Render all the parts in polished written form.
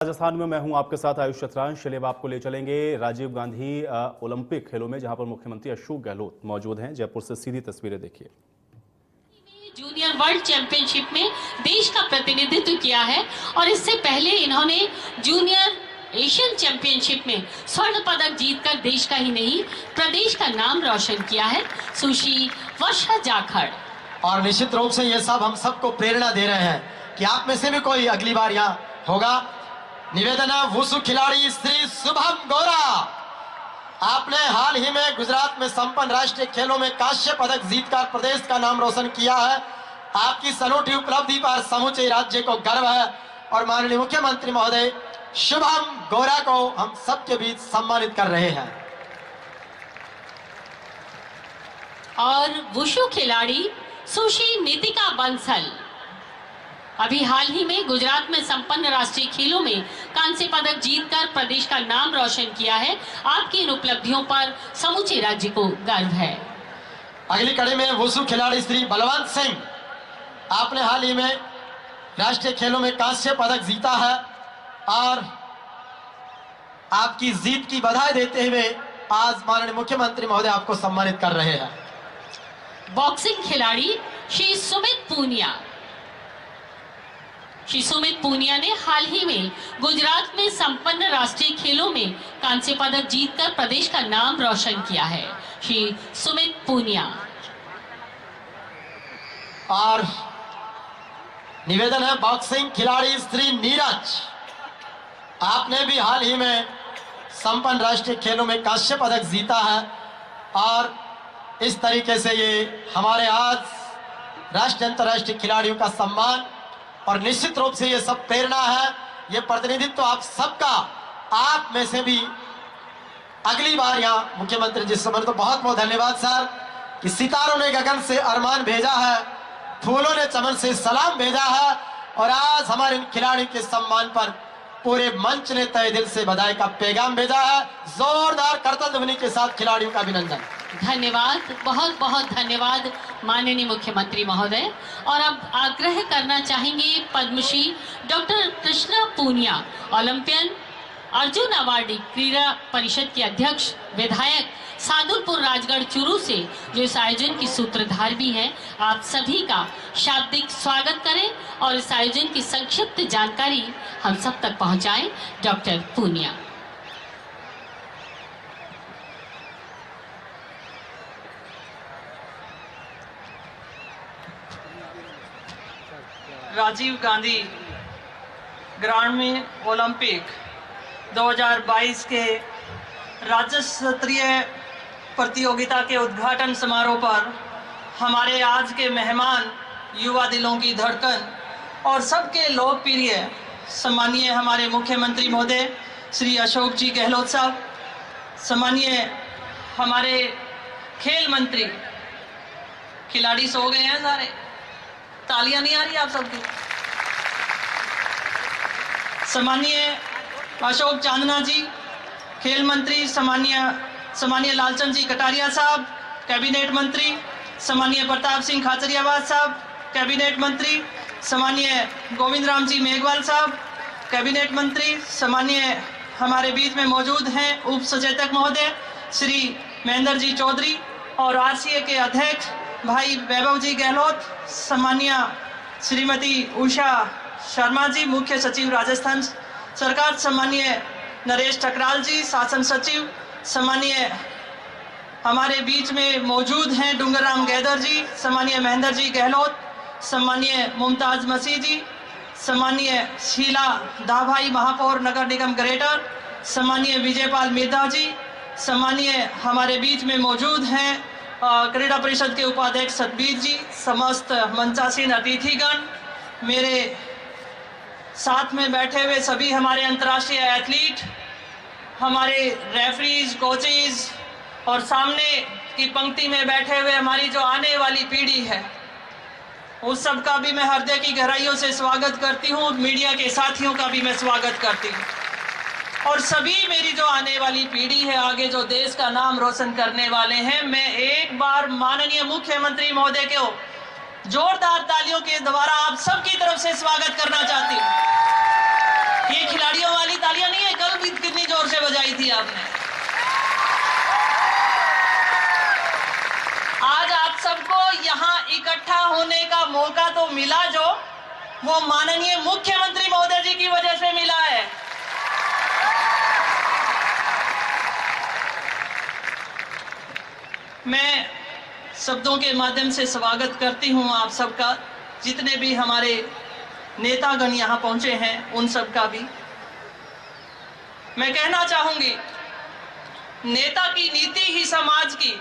राजस्थान में मैं हूं आपके साथ आयुष चतरांश। चलिए अब आपको ले चलेंगे राजीव गांधी ओलंपिक खेलों में, जहां पर मुख्यमंत्री अशोक गहलोत मौजूद हैं। जयपुर से सीधी तस्वीरें देखिए। जूनियर वर्ल्ड चैंपियनशिप में देश का प्रतिनिधित्व किया है और इससे पहले इन्होंने जूनियर एशियन चैंपियनशिप में स्वर्ण पदक जीतकर देश का ही नहीं प्रदेश का नाम रोशन किया है। सुश्री वर्षा जाखड़। और निश्चित रूप से ये सब हम सबको प्रेरणा दे रहे हैं कि आप में से भी कोई अगली बार यहाँ होगा। निवेदन है वुशु खिलाड़ी श्री शुभम गौरा, आपने हाल ही में गुजरात में संपन्न राष्ट्रीय खेलों में कांस्य पदक जीतकर प्रदेश का नाम रोशन किया है। आपकी सनूठी उपलब्धि पर समूचे राज्य को गर्व है और माननीय मुख्यमंत्री महोदय शुभम गौरा को हम सबके बीच सम्मानित कर रहे हैं। और वुशु खिलाड़ी सुश्री नितिका बंसल अभी हाल ही में गुजरात में संपन्न राष्ट्रीय खेलों में कांस्य पदक जीतकर प्रदेश का नाम रोशन किया है। आपकी इन उपलब्धियों पर समूचे राज्य को गर्व है। अगली कड़ी में वुशु खिलाड़ी श्री बलवंत सिंह, आपने हाल ही में राष्ट्रीय खेलों में कांस्य पदक जीता है और आपकी जीत की बधाई देते हुए आज माननीय मुख्यमंत्री महोदय आपको सम्मानित कर रहे हैं। बॉक्सिंग खिलाड़ी श्री सुमित पूनिया। श्री सुमित पूनिया ने हाल ही में गुजरात में संपन्न राष्ट्रीय खेलों में कांस्य पदक जीतकर प्रदेश का नाम रोशन किया है। श्री सुमित पूनिया। और निवेदन है बॉक्सिंग खिलाड़ी श्री नीरज, आपने भी हाल ही में संपन्न राष्ट्रीय खेलों में कांस्य पदक जीता है और इस तरीके से ये हमारे आज राष्ट्रीय अंतर्राष्ट्रीय खिलाड़ियों का सम्मान और निश्चित रूप से ये सब प्रेरणा है, ये प्रतिनिधित्व आप सबका। आप में से भी अगली बार यहाँ मुख्यमंत्री जी से तो बहुत बहुत धन्यवाद सर कि सितारों ने गगन से अरमान भेजा है, फूलों ने चमन से सलाम भेजा है और आज हमारे इन खिलाड़ियों के सम्मान पर पूरे मंच ने तहे दिल से बधाई का पैगाम भेजा है। जोरदार करतल ध्वनि के साथ खिलाड़ियों का अभिनंदन। धन्यवाद, बहुत बहुत धन्यवाद माननीय मुख्यमंत्री महोदय। और अब आग्रह करना चाहेंगे Padmashri doctor Krishna Poonia, Olympian, Arjun awardee, क्रीड़ा परिषद के अध्यक्ष, विधायक सादुलपुर राजगढ़ चूरू से, जो इस आयोजन की सूत्रधार भी हैं, आप सभी का शाब्दिक स्वागत करें और इस आयोजन की संक्षिप्त जानकारी हम सब तक पहुंचाएं। डॉक्टर पूनिया। राजीव गांधी ग्रामीण ओलंपिक 2022 के राज्य स्तरीय प्रतियोगिता के उद्घाटन समारोह पर हमारे आज के मेहमान, युवा दिलों की धड़कन और सबके लोकप्रिय सम्मानीय हमारे मुख्यमंत्री महोदय श्री अशोक जी गहलोत साहब, सम्मानीय हमारे खेल मंत्री, खिलाड़ी सो गए हैं सारे, तालियां नहीं आ रही आप सबकी। सम्मानीय अशोक चांदना जी खेल मंत्री, सम्मानीय लालचंद जी कटारिया साहब कैबिनेट मंत्री, सम्मानीय प्रताप सिंह खाचरियावास साहब कैबिनेट मंत्री, सम्मानीय गोविंद राम जी मेघवाल साहब कैबिनेट मंत्री, सम्मानीय हमारे बीच में मौजूद हैं उप सचेतक महोदय श्री महेंद्र जी चौधरी और आरसीए के अध्यक्ष भाई वैभव जी गहलोत, सम्मानीय श्रीमती उषा शर्मा जी मुख्य सचिव राजस्थान सरकार, सम्मानीय नरेश टकराल जी शासन सचिव, सम्मानीय हमारे बीच में मौजूद हैं डूंगरराम गैदर जी, सम्मानीय महेंद्र जी गहलोत, सम्मानीय मुमताज मसीह जी, सम्मानीय शीला दाभाई महापौर नगर निगम ग्रेटर, सम्मानीय विजयपाल मिर्धा जी, सम्मानीय हमारे बीच में मौजूद हैं क्रीड़ा परिषद के उपाध्यक्ष सतबीर जी, समस्त मंचासीन अतिथिगण, मेरे साथ में बैठे हुए सभी हमारे अंतर्राष्ट्रीय एथलीट, हमारे रेफरीज, कोचेज और सामने की पंक्ति में बैठे हुए हमारी जो आने वाली पीढ़ी है, उस सब का भी मैं हृदय की गहराइयों से स्वागत करती हूँ। मीडिया के साथियों का भी मैं स्वागत करती हूँ और सभी मेरी जो आने वाली पीढ़ी है, आगे जो देश का नाम रोशन करने वाले हैं, मैं एक बार माननीय मुख्यमंत्री महोदय को जोरदार तालियों के द्वारा आप सबकी तरफ से स्वागत करना चाहती हूँ। ये खिलाड़ियों वाली तालियां नहीं है, कल भी कितनी जोर से बजाई थी आपने। आज आप सबको यहाँ इकट्ठा होने का मौका तो मिला, जो वो माननीय मुख्यमंत्री महोदय जी की वजह से मिला है। मैं शब्दों के माध्यम से स्वागत करती हूं आप सबका, जितने भी हमारे नेतागण यहाँ पहुंचे हैं उन सब का भी। मैं कहना चाहूंगी, नेता की नीति ही समाज की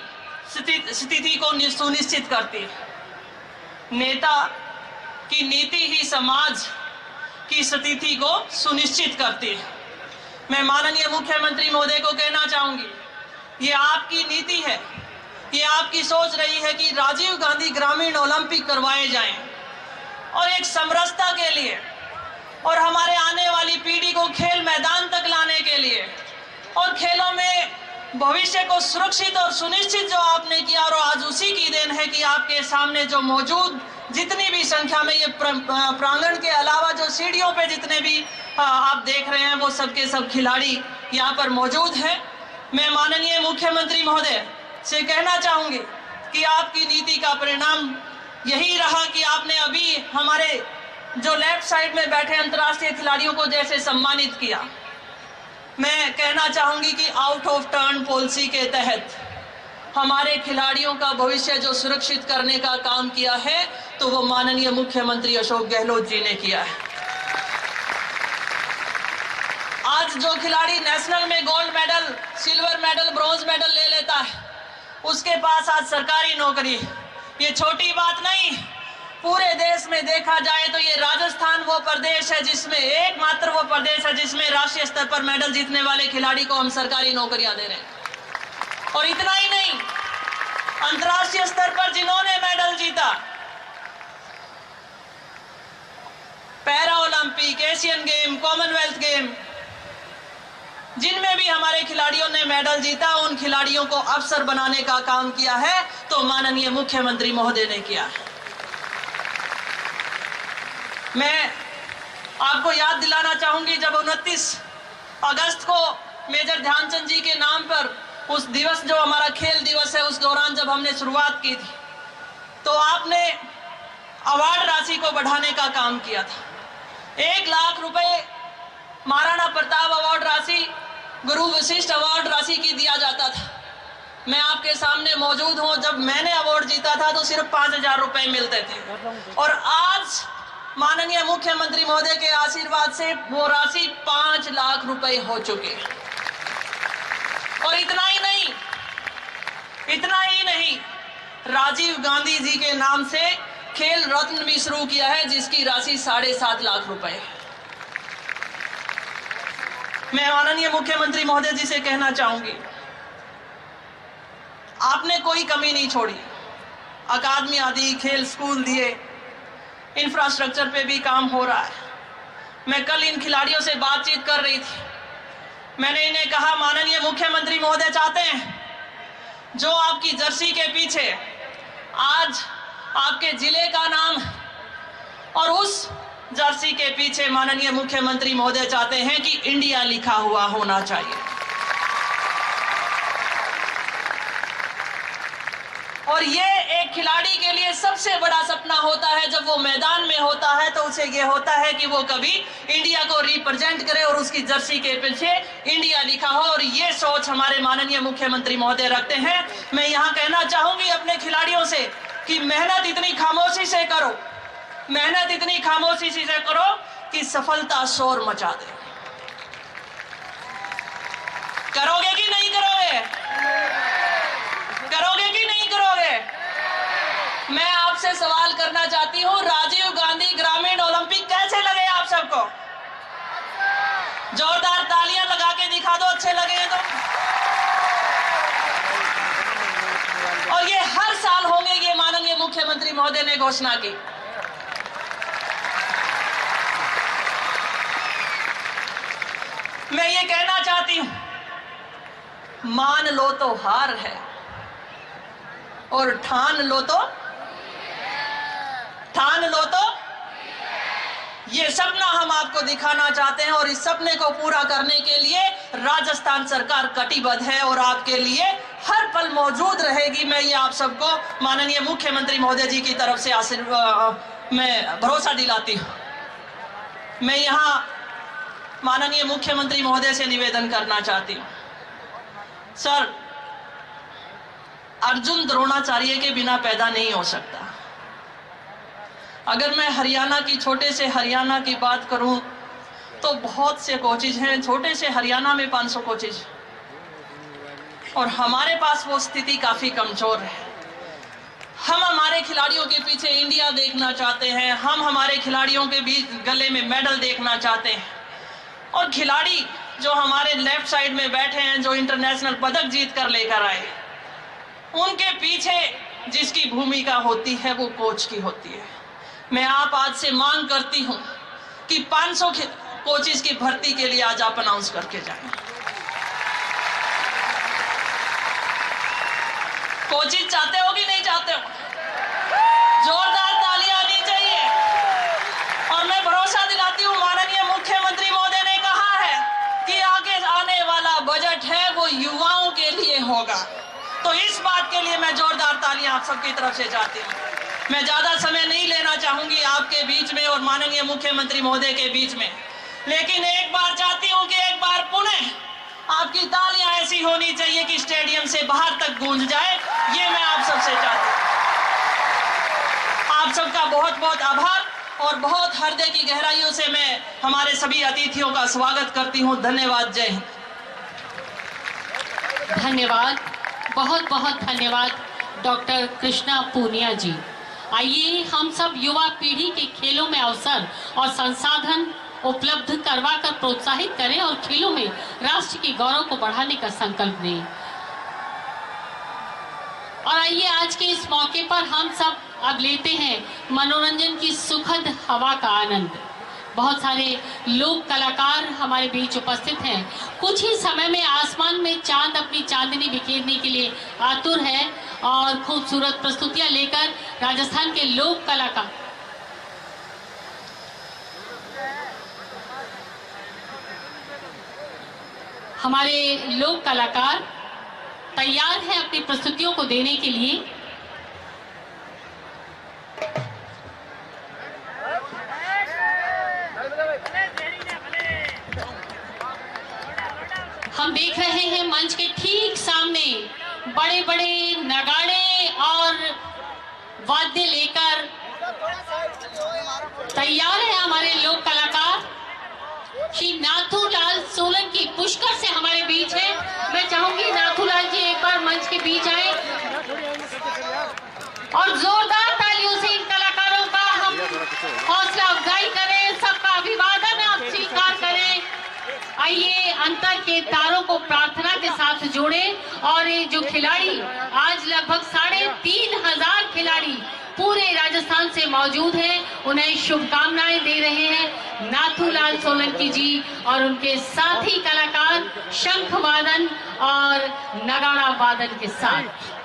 स्थिति को सुनिश्चित करती है। नेता की नीति ही समाज की स्थिति को सुनिश्चित करती है। मैं माननीय मुख्यमंत्री महोदय को कहना चाहूंगी, ये आपकी नीति है, ये आपकी सोच रही है कि राजीव गांधी ग्रामीण ओलंपिक करवाए जाएं, और एक समरसता के लिए और हमारे आने वाली पीढ़ी को खेल मैदान तक लाने के लिए और खेलों में भविष्य को सुरक्षित और सुनिश्चित जो आपने किया, और आज उसी की देन है कि आपके सामने जो मौजूद जितनी भी संख्या में ये प्रांगण के अलावा जो सीढ़ियों पे जितने भी आप देख रहे हैं, वो सबके सब खिलाड़ी यहाँ पर मौजूद हैं। मैं माननीय मुख्यमंत्री महोदय से कहना चाहूंगी कि आपकी नीति का परिणाम यही रहा कि आपने अभी हमारे जो लेफ्ट साइड में बैठे अंतर्राष्ट्रीय खिलाड़ियों को जैसे सम्मानित किया। मैं कहना चाहूंगी कि आउट ऑफ टर्न पॉलिसी के तहत हमारे खिलाड़ियों का भविष्य जो सुरक्षित करने का काम किया है, तो वो माननीय मुख्यमंत्री अशोक गहलोत जी ने किया है। आज जो खिलाड़ी नेशनल में gold medal, silver medal, bronze medal ले लेता है, उसके पास आज सरकारी नौकरी। ये छोटी बात नहीं, पूरे देश में देखा जाए तो ये राजस्थान वो प्रदेश है जिसमें, एकमात्र वो प्रदेश है जिसमें राष्ट्रीय स्तर पर मेडल जीतने वाले खिलाड़ी को हम सरकारी नौकरियां दे रहे हैं। और इतना ही नहीं, अंतर्राष्ट्रीय स्तर पर जिन्होंने मेडल जीता, para Olympic, Asian game, Commonwealth game, जिनमें भी हमारे खिलाड़ियों ने मेडल जीता, उन खिलाड़ियों को अफसर बनाने का काम किया है तो माननीय मुख्यमंत्री महोदय ने किया है। मैं आपको याद दिलाना चाहूंगी, जब 29 अगस्त को मेजर ध्यानचंद जी के नाम पर उस दिवस जो हमारा खेल दिवस है, उस दौरान जब हमने शुरुआत की थी, तो आपने अवार्ड राशि को बढ़ाने का काम किया था। 1 लाख रुपए महाराणा प्रताप अवार्ड राशि, गुरु वशिष्ठ अवार्ड राशि की दिया जाता था। मैं आपके सामने मौजूद हूं, जब मैंने अवार्ड जीता था तो सिर्फ 5000 रुपए मिलते थे, और आज माननीय मुख्यमंत्री महोदय के आशीर्वाद से वो राशि 5 लाख रुपए हो चुके। और इतना ही नहीं, राजीव गांधी जी के नाम से खेल रत्न भी शुरू किया है, जिसकी राशि 7.5 लाख रुपए है। मैं माननीय मुख्यमंत्री महोदय जी से कहना चाहूंगी, आपने कोई कमी नहीं छोड़ी। अकादमी आदि, खेल स्कूल दिए, इंफ्रास्ट्रक्चर पे भी काम हो रहा है। मैं कल इन खिलाड़ियों से बातचीत कर रही थी, मैंने इन्हें कहा, माननीय मुख्यमंत्री महोदय चाहते हैं जो आपकी जर्सी के पीछे आज आपके जिले का नाम, और उस जर्सी के पीछे माननीय मुख्यमंत्री महोदय चाहते हैं कि इंडिया लिखा हुआ होना चाहिए। और ये एक खिलाड़ी के लिए सबसे बड़ा सपना होता है, जब वो मैदान में होता है तो उसे ये होता है कि वो कभी इंडिया को रिप्रेजेंट करे और उसकी जर्सी के पीछे इंडिया लिखा हो, और ये सोच हमारे माननीय मुख्यमंत्री महोदय रखते हैं। मैं यहाँ कहना चाहूंगी अपने खिलाड़ियों से कि मेहनत इतनी खामोशी से करो, मेहनत इतनी खामोशी से करो कि सफलता शोर मचा दे। करोगे कि नहीं करोगे? करोगे कि नहीं करोगे? मैं आपसे सवाल करना चाहती हूं, राजीव गांधी ग्रामीण ओलंपिक कैसे लगे आप सबको? जोरदार तालियां लगा के दिखा दो, अच्छे लगे तो। और ये हर साल होंगे, ये माननीय मुख्यमंत्री महोदय ने घोषणा की। मैं ये कहना चाहती हूं, मान लो तो हार है और ठान लो तो ये सपना हम आपको दिखाना चाहते हैं और इस सपने को पूरा करने के लिए राजस्थान सरकार कटिबद्ध है और आपके लिए हर पल मौजूद रहेगी। मैं ये आप सबको माननीय मुख्यमंत्री महोदय जी की तरफ से मैं भरोसा दिलाती हूँ। मैं यहाँ माननीय मुख्यमंत्री महोदय से निवेदन करना चाहती हूँ, सर, अर्जुन द्रोणाचार्य के बिना पैदा नहीं हो सकता। अगर मैं हरियाणा की, छोटे से हरियाणा की बात करूं तो बहुत से कोचेज हैं। छोटे से हरियाणा में 500 कोचेज और हमारे पास वो स्थिति काफी कमजोर है। हम हमारे खिलाड़ियों के पीछे इंडिया देखना चाहते हैं, हम हमारे खिलाड़ियों के बीच गले में मेडल देखना चाहते हैं और खिलाड़ी जो हमारे लेफ्ट साइड में बैठे हैं, जो इंटरनेशनल पदक जीत कर लेकर आए, उनके पीछे जिसकी भूमिका होती है वो कोच की होती है। मैं आप आज से मांग करती हूं कि 500 कोचेस की भर्ती के लिए आज आप अनाउंस करके जाएं। कोचेस चाहते हो कि नहीं चाहते हो? जोरदार तालियां आनी चाहिए। और मैं भरोसा दिलाती हूं, माननीय मुख्यमंत्री महोदय ने कहा है कि आगे आने वाला बजट है वो युवाओं के लिए होगा। तो इस बात के लिए मैं जोरदार तालियां आप सबकी तरफ से चाहती हूं। मैं ज्यादा समय नहीं लेना चाहूंगी आपके बीच में और माननीय मुख्यमंत्री महोदय के बीच में, लेकिन एक बार चाहती हूं कि एक बार पुनः आपकी तालियां ऐसी होनी चाहिए कि स्टेडियम से बाहर तक गूंज जाए। ये मैं आप सबसे चाहती हूं। आप सबका बहुत बहुत आभार और बहुत हृदय की गहराइयों से मैं हमारे सभी अतिथियों का स्वागत करती हूं। धन्यवाद। जय हिंद। धन्यवाद, बहुत बहुत धन्यवाद डॉक्टर कृष्णा पूनिया जी। आइए हम सब युवा पीढ़ी के खेलों में अवसर और संसाधन उपलब्ध करवाकर प्रोत्साहित करें और खेलों में राष्ट्र के गौरव को बढ़ाने का संकल्प लें। और आइए आज के इस मौके पर हम सब अब लेते हैं मनोरंजन की सुखद हवा का आनंद। बहुत सारे लोक कलाकार हमारे बीच उपस्थित हैं। कुछ ही समय में आसमान में चांद अपनी चांदनी बिखेरने के लिए आतुर है और खूबसूरत प्रस्तुतियां लेकर राजस्थान के लोक कलाकार तैयार हैं अपनी प्रस्तुतियों को देने के लिए। हम देख रहे हैं मंच के ठीक सामने बड़े बड़े नगाड़े और वाद्य लेकर तैयार है हमारे लोक कलाकार। श्री नाथूलाल सोलंकी पुष्कर से हमारे बीच है। मैं चाहूंगी नाथूलाल जी एक बार मंच के बीच आए और जोरदार तालियों से इन कलाकारों का हम हौसला अफजाई करें, सबका अभिवादन आप स्वीकार करें। आइए अंतर के तारों को प्रार्थना के साथ जोड़ें और ये जो खिलाड़ी आज लगभग 3500 खिलाड़ी पूरे राजस्थान से मौजूद हैं, उन्हें शुभकामनाएं दे रहे हैं नाथूलाल सोलंकी जी और उनके साथी कलाकार शंख वादन और नगाड़ा वादन के साथ।